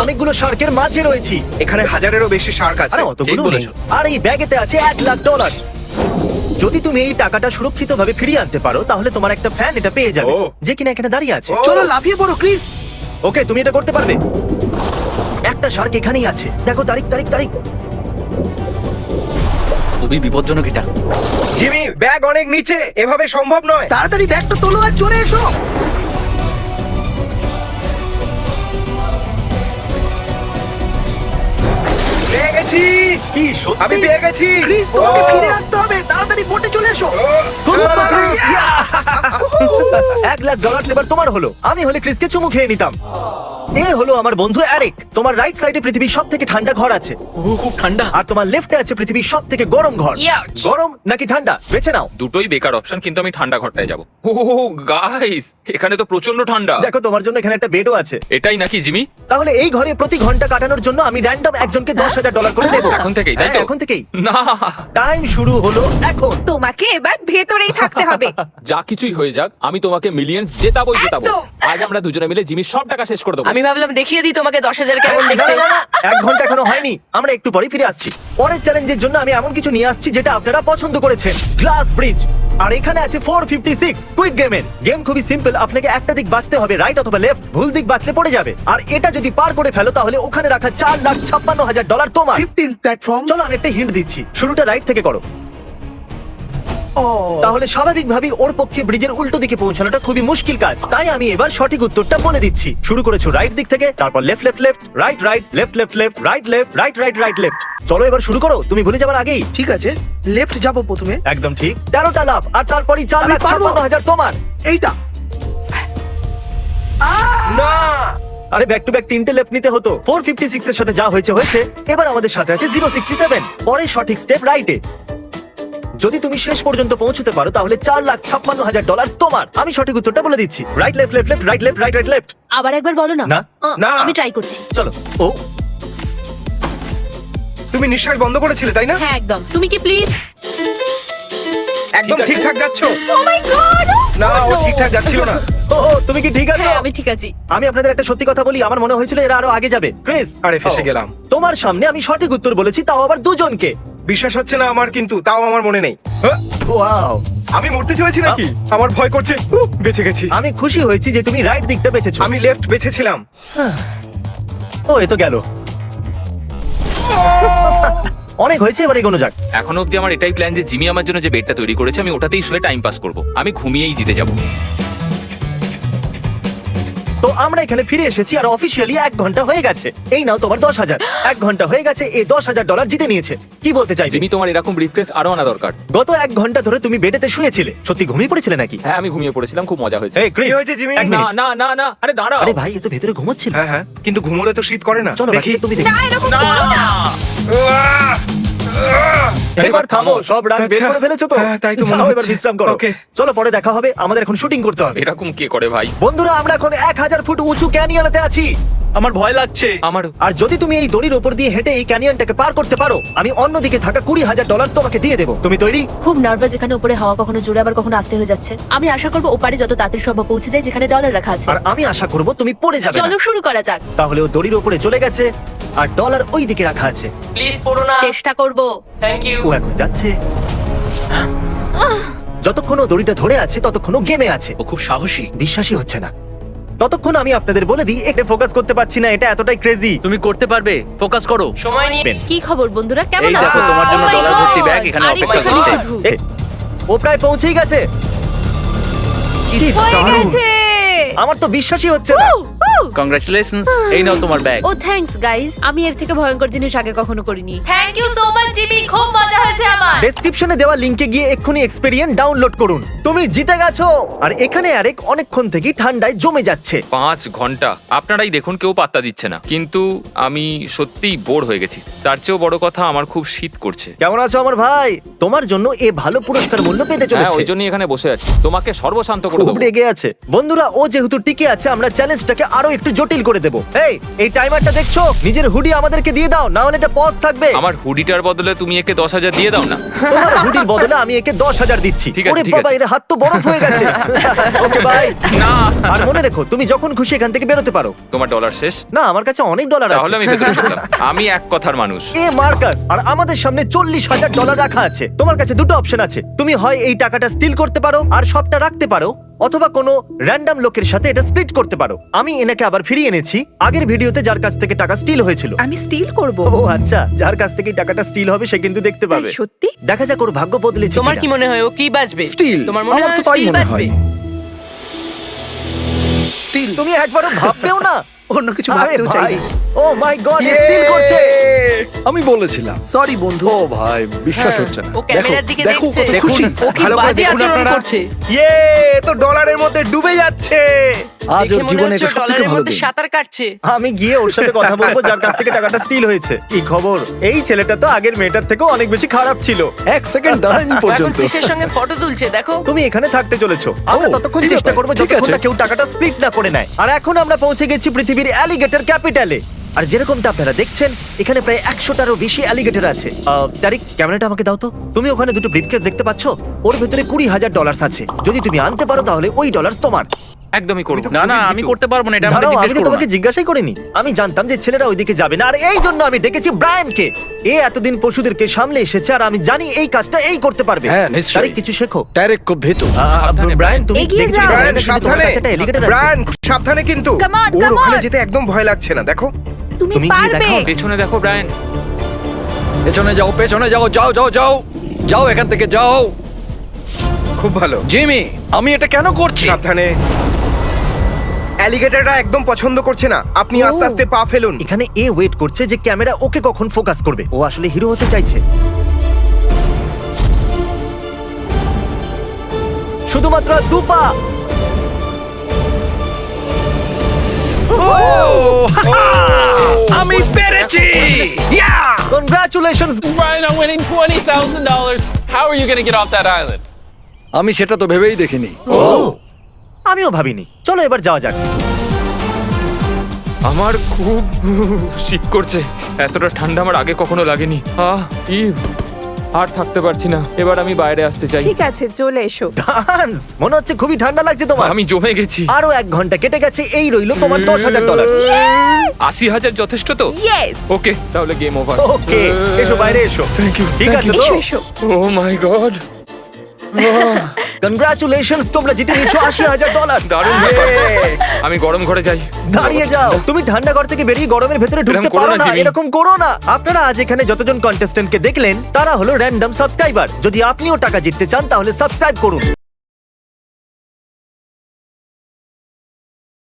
অনেকগুলো শার্কের মাঝে রয়েছি। এখানে হাজারেরও বেশি শার্ক আছে। আরে অতগুলো ঠিক নেই। বলেছো। আর এই ব্যাগেতে আছে $1,00,000। যদি তুমি এই টাকাটা সুরক্ষিতভাবে ফিরিয়ে আনতে পারো তাহলে তোমার একটা ফ্যান এটা পেয়ে যাবে, ও। যে কিনা এখানে দাঁড়িয়ে আছে। ও। চলো লাফিয়ে পড়ো ক্রিস। ওকে, তুমি এটা করতে পারবে। একটা শার্ক এখানেই আছে, দেখো তারিখ তারিখ তারিখ। খুবই বিপজ্জনক এটা। জিমি, ব্যাগ অনেক নিচে, এভাবে সম্ভব নয়। তাড়াতাড়ি ব্যাগটা তোলো আর চলে এসো। পেয়ে গেছি। কি সত্যি? আমি পেয়ে গেছি। ক্রিস তোমাকে ও। ফিরে আসতে হবে, তাড়াতাড়ি বোটে চলে এসো। খুব ভালো, ক্রিস। $1,00,000 এবার তোমার হলো। আমি হলে ক্রিসকে চুমু খেয়ে নিতাম। এ হলো আমার বন্ধু অ্যারিক। তোমার রাইট সাইডে পৃথিবীর সব থেকে ঠান্ডা ঘর আছে, খুব ঠান্ডা। আর তোমার লেফটে আছে পৃথিবীর সব থেকে গরম ঘর। Ouch! গরম নাকি ঠান্ডা বেছে নাও। দুটোই বেকার অপশন, কিন্তু আমি ঠান্ডা ঘরটায় যাবো। ও গাইস, এখানে তো প্রচন্ড ঠান্ডা। দেখো তোমার জন্য এখানে একটা বেডও আছে। এটাই নাকি জিমি? তাহলে এই ঘরে প্রতি ঘন্টা কাটানোর জন্য আমি র্যান্ডম একজনকে $10,000 করে দেবো। এখন থেকেই, তাই তো? হ্যাঁ, এখন থেকেই। না, টাইম শুরু হলো এখন। তোমাকে এবার ভেতরেই থাকতে হবে। যা কিছুই হয়ে যাক, আমি তোমাকে মিলিয়ন জেতাবোই জেতাবো। একদম। আজ আমরা দুজনে মিলে জিমির সব টাকা শেষ করে দেবো। আমি ভাবলাম দেখিয়ে দিই তোমাকে 10,000 কেমন না, দেখতে। না, না, 1 ঘন্টা এখনো হয়নি, আমরা একটু পরে ফিরে আসছি। পরের চ্যালেঞ্জের জন্য আমি এমন কিছু নিয়ে আসছি যেটা আপনারা পছন্দ করেছেন, গ্লাস ব্রিজ। আর এখানে আছে 456 স্কুইড গেমের। গেম খুবই সিম্পল, আপনাকে একটা দিক বাঁচতে হবে, রাইট অথবা লেফট। ভুল দিক বাঁচলে পড়ে যাবে, আর এটা যদি পার করে ফেলো তাহলে ওখানে রাখা $4,56,000 তোমার। 15 প্ল্যাটফর্ম। চলো আমি একটা হিন্ট দিচ্ছি, শুরুটা রাইট থেকে করো। ও তাহলে স্বাভাবিকভাবেই ওর পক্ষে ব্রিজের উল্টো দিকে পৌঁছানোটা খুবই মুশকিল কাজ। তাই আমি এবার সঠিক উত্তরটা বলে দিচ্ছি। শুরু করেছো রাইট দিক থেকে, তারপর left left left, right right, left left left, right left, right right right left. চলো এবার শুরু করো, তুমি ভুলে যাবার আগেই। ঠিক আছে, লেফট যাবো প্রথমে। একদম ঠিক, 13টা লাভ, আর তারপরই আমি পারবো। $4,56,000 তোমার। এইটা না। আরে ব্যাক টু ব্যাক 3টে লেফট নিতে হতো। 456 এর সাথে যা হয়েছে হয়েছে। এবার আমাদের সাথে আছে 067। পরের সঠিক স্টেপ রাইটে। যদি তুমি শেষ পর্যন্ত পৌঁছতে পারো তাহলে $4,56,000 তোমার। আমি সঠিক উত্তরটা বলে দিচ্ছি, right left left left, right left right right left. আবার একবার বলো না। না, না। আমি ট্রাই করছি। চলো। ও তুমি নিঃশ্বাস বন্ধ করেছিলে, তাই না? হ্যাঁ একদম। তুমি কি প্লিজ? একদম ঠিক আছে। ঠিকঠাক যাচ্ছ। ও মাই গড! না, ও ঠিকঠাক যাচ্ছিল না। ও, তুমি কি ঠিক আছো? হ্যাঁ আমি ঠিক আছি। আমি আপনাদের একটা সত্যি কথা বলি, আমার মনে হয়েছিল এরা আরো আগে যাবে। ক্রিস, আরে ফেসে গেলাম। তোমার সামনে আমি সঠিক উত্তর বলেছি, তাও আবার দুজনকে। বিশ্বাস হচ্ছে না আমার, কিন্তু তাও আমার মনে নেই। হ্যাঁ, ওয়াও, আমি মরতে চলেছি নাকি? আমার ভয় করছে। বেঁচে গেছি। আমি খুশি হয়েছি যে তুমি রাইট দিকটা বেছেছো। আমি লেফট বেছেছিলাম। ও, এ তো গেল। অনেক হয়েছে, এবার এগোনো যাক। এখনো অব্দি আমার এটাই প্ল্যান যে জিমি আমার জন্য যে বেডটা তৈরি করেছে আমি ওটাতেই শুয়ে টাইম পাস করব। আমি ঘুমিয়েই জিতে যাব। তো আমরা এখানে ফিরে এসেছি আর অফিসিয়ালি 1 ঘন্টা হয়ে গেছে। এই নাও তোমার 10,000। 1 ঘন্টা হয়ে গেছে, এই $10,000 জিতে নিয়েছে। কি বলতে চাইবে? জিমি, তোমার এরকম ব্রিফকেস আরো আনা দরকার। গত 1 ঘন্টা ধরে তুমি বেডেতে শুয়েছিলে, সত্যি ঘুমিয়ে পড়েছিলে নাকি? হ্যাঁ, আমি ঘুমিয়ে পড়েছিলাম, খুব মজা হয়েছে। এই ক্রিস, কি হয়েছে, জিমি? এক না মিনিট। না না না, আরে দাঁড়াও। আরে ভাই, এ তো ভেতরে ঘুমোচ্ছিল। হ্যাঁ হ্যাঁ, কিন্তু ঘুমোলে তো শীত করে না। চলো দেখি। বাকিটা তুমি দেখো। না এরকম করো না। এবার থামো, সব রাগ বের আচ্ছা। করে ফেলেছো তো? হ্যাঁ, তাই তো মনে যাও, এবার হচ্ছে। বিশ্রাম করো। ওকে। চলো পরে দেখা হবে, আমাদের এখন শুটিং করতে হবে। এরকম কে করে ভাই? বন্ধুরা, আমরা এখন 1000 ফুট উঁচু ক্যানিয়নেতে আছি। আমার ভয় লাগছে। আমার আর যদি তুমি এই দড়ির উপর দিয়ে হেঁটে এই ক্যানিয়নটাকে পার করতে পারো, আমি অন্যদিকে থাকা $20,000 তোমাকে দিয়ে দেবো। তুমি তৈরি? খুব নার্ভাস, এখানে উপরে হাওয়া কখনো জোরে আবার কখনো আস্তে হয়ে যাচ্ছে। আমি আশা করবো ওপারে যত তাড়াতাড়ি সম্ভব পৌঁছে যায় যেখানে ডলার রাখা আছে। আর আমি আশা করবো তুমি পড়ে যাবে না। চলো শুরু করা যাক। তাহলে ও দড়ির উপরে চলে গেছে আর ডলার ওই দিকে রাখা আছে। প্লিজ পড়ো না। চেষ্টা করব। Thank you. ও এখন যাচ্ছে। যতক্ষণ ও দড়িটা ধরে আছে ততক্ষণ ও গেমে আছে। ও খুব সাহসী। বিশ্বাসই হচ্ছে না। ততক্ষণ আমি আপনাদের বলে দিই, এখানে ফোকাস করতে পারছি না, এটা এতটাই ক্রেজি। তুমি করতে পারবে, ফোকাস করো। সময় নিয়ে কি খবর বন্ধুরা, কেমন এই আছো? দেখো, তোমার জন্য Oh my ডলার God! ভর্তি ব্যাগ এখানে আর অপেক্ষা একটুখানি করছে। শুধু। ও প্রায় পৌঁছেই গেছে। কি হয়ে দারুণ! গেছে। আমার তো বিশ্বাসই হচ্ছে না। কংগ্রাচুলেশনস, এই নাও তোমার ব্যাগ। ও থ্যাঙ্কস গাইস, আমি এর থেকে ভয়ঙ্কর জিনিস আগে কখনো করিনি। Thank you so much Jimmy, খুব মজা হয়েছে আমার। ডেসক্রিপশনে দেওয়া লিংকে গিয়ে এক্ষুনি এক্সপেরিয়েন্স ডাউনলোড করুন। তুমি জিতে গেছো। আর এখানে আরেক অনেকক্ষণ থেকে ঠান্ডায় জমে যাচ্ছে। 5 ঘন্টা আপনারাই দেখুন, কেউ পাত্তা দিচ্ছে না। কিন্তু আমি সত্যিই বোর হয়ে গেছি। তার চেয়েও বড় কথা, আমার খুব শীত করছে। কেমন আছো আমার ভাই? তোমার জন্য এ ভালো পুরস্কার মূল্য পেতে হ্যাঁ, চলেছে। ওই জন্যই এখানে বসে আছি, তোমাকে সর্বশান্ত করে খুব দেবো। রেগে আছে। বন্ধুরা, ও যেহেতু টিকে আছে, আমরা চ্যালেঞ্জটাকে আরো আরো একটু জটিল করে দেবো। এই টাইমারটা দেখছো? নিজের হুডি আমাদেরকে দিয়ে দাও, না হলে এটা পজ থাকবে। আমার হুডিটার বদলে তুমি একে 10,000 দিয়ে দাও না। তোমার হুডির বদলে আমি একে 10,000 দিচ্ছি। ঠিক আছে, ওরে ঠিক বাবা, আছে। এর হাত তো বরফ হয়ে গেছে। Okay bye. না, আর মনে রেখো, তুমি যখন খুশি এখান থেকে বেরোতে পারো। তোমার ডলার শেষ? না, আমার কাছে অনেক ডলার আছে। তাহলে আমি ভেতরে চললাম। আমি এক কথার মানুষ। এ মার্কাস, আর আমাদের সামনে $40,000 রাখা আছে। তোমার কাছে দুটো অপশন আছে, তুমি হয় এই টাকাটা স্টিল করতে পারো আর সবটা রাখতে পারো, অথবা কোনো র্যান্ডম লোকের সাথে এটা স্প্লিট করতে পারো। আমি এনাকে আবার ফিরিয়ে এনেছি আগের ভিডিওতে যার কাছ থেকে টাকা স্টিল হয়েছিল। আমি স্টিল করব। ও আচ্ছা, যার কাছ থেকে টাকাটা স্টিল হবে সে কিন্তু দেখতে পাবে। সত্যি? দেখা যাক ওর ভাগ্য বদলেছে তোমার কিনা। কি মনে হয় ও কি বাজবে? Steel? তোমার মনে আমার হয় তো তাই স্টিল মনে বাজবে? হয়। স্টিল। তুমি একবারও ভাববেও না? অন্য কিছু আরে ভাবতেও চাই ভাই, ও মাই গড, স্টিল করছে। আমি বলেছিলাম। সরি বন্ধু। ও ভাই, বিশ্বাস হচ্ছে না। ও ক্যামেরার দিকে দেখো দেখছে। কত খুশি। ও কি ভালো করে বাজে দেখুন আচরণ আপনারা। করছে। ইয়ে, তো ডলারের মধ্যে ডুবে যাচ্ছে। আজ দেখে ওর মনে জীবনে হচ্ছে এটা সবথেকে ডলারের ভালো মধ্যে দিন। সাঁতার কাটছে। আমি গিয়ে ওর সাথে কথা বলবো যার কাছ থেকে টাকাটা স্টিল হয়েছে। কি খবর? এই ছেলেটা তো আগের মেয়েটার থেকেও অনেক বেশি খারাপ ছিল। এক সেকেন্ড দাঁড়ায়নি ও এখন পর্যন্ত। ফিশের সঙ্গে ফটো তুলছে, দেখো। তুমি এখানে থাকতে চলেছো, আমরা ও, ততক্ষণ এই চেষ্টা ব্যাপার। করবো ঠিক যতক্ষণ আছে। না কেউ টাকাটা স্প্লিট না করে নেয়। আর এখন আমরা পৌঁছে গেছি পৃথিবীর অ্যালিগেটর ক্যাপিটালে। আর যেরকমটা আপনারা দেখছেন, এখানে প্রায় 100টারও বেশি অ্যালিগেটর আছে। তারিক, ক্যামেরাটা আমাকে দাও তো। তুমি ওখানে দুটো ব্রিফকেস দেখতে পাচ্ছো? ওর ভেতরে $20,000 আছে। যদি তুমি আনতে পারো তাহলে ওই ডলার্স তোমার। একদমই করবো না না, আমি করতে পারবো না, এটা আমাকে দাঁড়াও, আমি জিজ্ঞেস তো করো তোমাকে না। জিজ্ঞাসাই করিনি। আমি জানতাম যে ছেলেরা ওইদিকে যাবে না, আর এই জন্য আমি ডেকেছি ব্রায়ানকে। এ এতদিন পশুদেরকে সামলে এসেছে, আর আমি জানি এই কাজটা এই করতে পারবে। হ্যাঁ, নিশ্চয়ই। তারিক, কিছু শেখো। ডাইরেক্ট খুব ভেতু। ব্রায়ান, তুমি এগিয়ে দেখেছো যাও। কি ব্রায়ান, কিন্তু তোমার সাবধানে। কাছে একটা alligator আছে। ব্রায়ান, সাবধানে কিন্তু। Come on, ওর come ওখানে on. যেতে একদম ভয় লাগছে না, দেখো। তুমি তুমি গিয়ে পারবে। দেখাও। পেছনে দেখো ব্রায়ান। পেছনে যাও, পেছনে যাও, যাও যাও যাও যাও, এখান থেকে যাও। খুব ভালো জিমি, আমি এটা কেন করছি? সাবধানে। অ্যালিগেটরটা একদম পছন্দ করছে না, আপনি আস্তে আস্তে পা ফেলুন। এখানে এ ওয়েট করছে যে ক্যামেরা ওকে কখন ফোকাস করবে। ও আসলে হিরো হতে চাইছে। শুধুমাত্র 2 পা। আমি পেরেছি। Congratulations. Ryan, I'm winning $20,000. How are you going to get off that island? আমি সেটা তো ভেবেই দেখিনি। ও, আমিও ভাবিনি। চলো এবার যাওয়া যাক। আমার খুব শীত করছে। এতটা ঠান্ডা আমার আগে কখনো লাগেনি। আর থাকতে পারছি না, এবার আমি বাইরে আসতে চাই। ঠিক আছে, চলে এসো। ডান্স, মনে হচ্ছে খুবই ঠান্ডা লাগছে তোমার। আমি জমে গেছি। আরো 1 ঘন্টা কেটে গেছে, এই রইলো তোমার $10,000। 80,000 যথেষ্ট তো? ইয়েস। ওকে, তাহলে গেম ওভার। ওকে, এসো বাইরে এসো। Thank you. ঠিক আছে তো? এসো এসো। ও মাই গড, কনগ্রাচুলেশনস, তোমরা জিতে নিয়েছো $80,000। দারুণ ব্যাপার। আমি গরম ঘরে যাই। দাঁড়িয়ে যাও, তুমি ঠান্ডা ঘর থেকে বেরিয়ে গরমের ভেতরে ঢুকতে এরকম করো পারো না, না। জিমি। এরকম করো না। আপনারা আজ এখানে যতজন কন্টেস্টেন্টকে দেখলেন তারা হলো র্যান্ডম সাবস্ক্রাইবার। যদি আপনিও টাকা জিততে চান তাহলে সাবস্ক্রাইব করুন